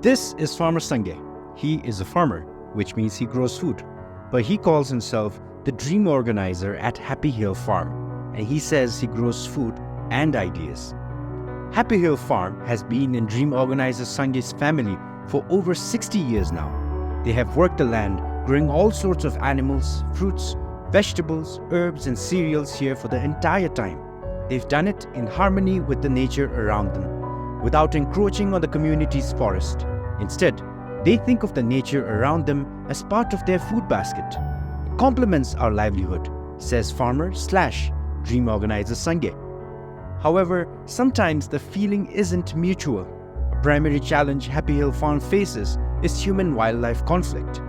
This is Farmer Sangay. He is a farmer, which means he grows food. But he calls himself the dream organizer at Happy Hill Farm, and he says he grows food and ideas. Happy Hill Farm has been in dream organizer Sangay's family for over 60 years now. They have worked the land, growing all sorts of animals, fruits, vegetables, herbs and cereals here for the entire time. They've done it in harmony with the nature around them, without encroaching on the community's forest. Instead, they think of the nature around them as part of their food basket. It complements our livelihood, says farmer/dream organizer Sangay. However, sometimes the feeling isn't mutual. A primary challenge Happy Hill Farm faces is human-wildlife conflict.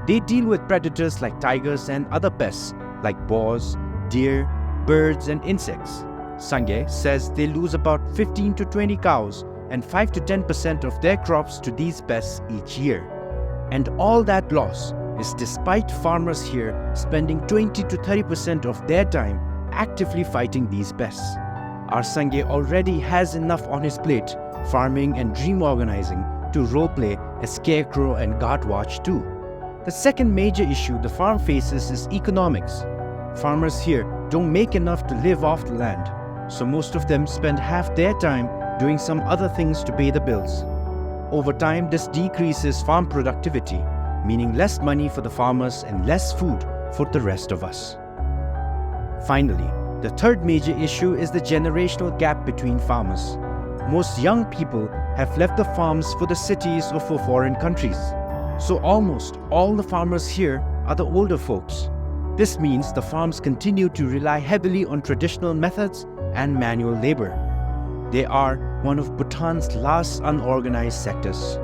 They deal with predators like tigers and other pests like boars, deer, birds and insects. Sangay says they lose about 15 to 20 cows and 5 to 10% of their crops to these pests each year. And all that loss is despite farmers here spending 20 to 30% of their time actively fighting these pests. Our Sangay already has enough on his plate, farming and dream organizing, to roleplay as scarecrow and guard watch too. The second major issue the farm faces is economics. Farmers here don't make enough to live off the land, so most of them spend half their time doing some other things to pay the bills. Over time, this decreases farm productivity, meaning less money for the farmers and less food for the rest of us. Finally, the third major issue is the generational gap between farmers. Most young people have left the farms for the cities or for foreign countries. So almost all the farmers here are the older folks. This means the farms continue to rely heavily on traditional methods and manual labor. They are one of Bhutan's last unorganized sectors.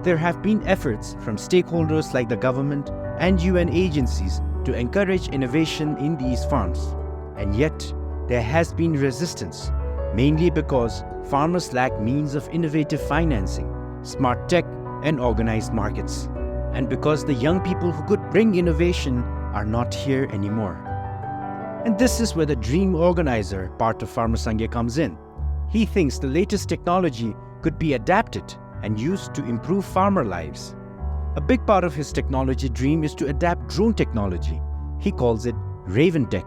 There have been efforts from stakeholders like the government and UN agencies to encourage innovation in these farms. And yet, there has been resistance, mainly because farmers lack means of innovative financing, smart tech, and organized markets, and because the young people who could bring innovation are not here anymore. And this is where the dream organizer part of Farmer Sangay comes in. He thinks the latest technology could be adapted and used to improve farmer lives. A big part of his technology dream is to adapt drone technology. He calls it Raven Tech.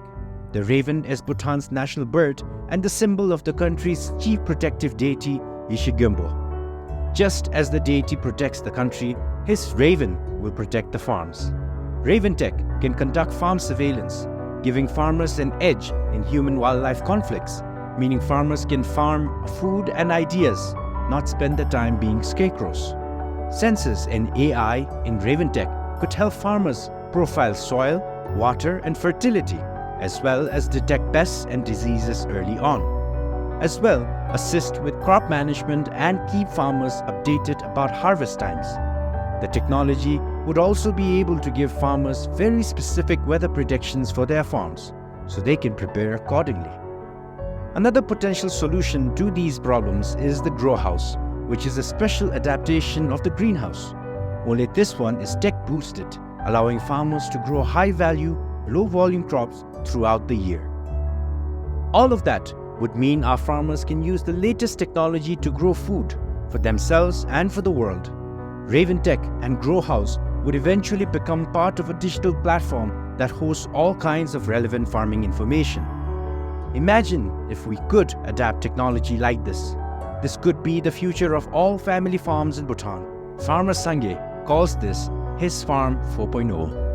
The raven is Bhutan's national bird and the symbol of the country's chief protective deity, Ishigumbo. Just as the deity protects the country, his raven will protect the farms. Raven Tech can conduct farm surveillance, giving farmers an edge in human-wildlife conflicts, meaning farmers can farm food and ideas, not spend the time being scarecrows. Sensors and AI in Raven Tech could help farmers profile soil, water, and fertility, as well as detect pests and diseases early on. As well, assist with crop management and keep farmers updated about harvest times. The technology would also be able to give farmers very specific weather predictions for their farms, so they can prepare accordingly. Another potential solution to these problems is the grow house, which is a special adaptation of the greenhouse. Only this one is tech boosted, allowing farmers to grow high value, low volume crops throughout the year. All of that would mean our farmers can use the latest technology to grow food for themselves and for the world. Raven Tech and Grow House would eventually become part of a digital platform that hosts all kinds of relevant farming information. Imagine if we could adapt technology like this. This could be the future of all family farms in Bhutan. Farmer Sangay calls this his Farm 4.0.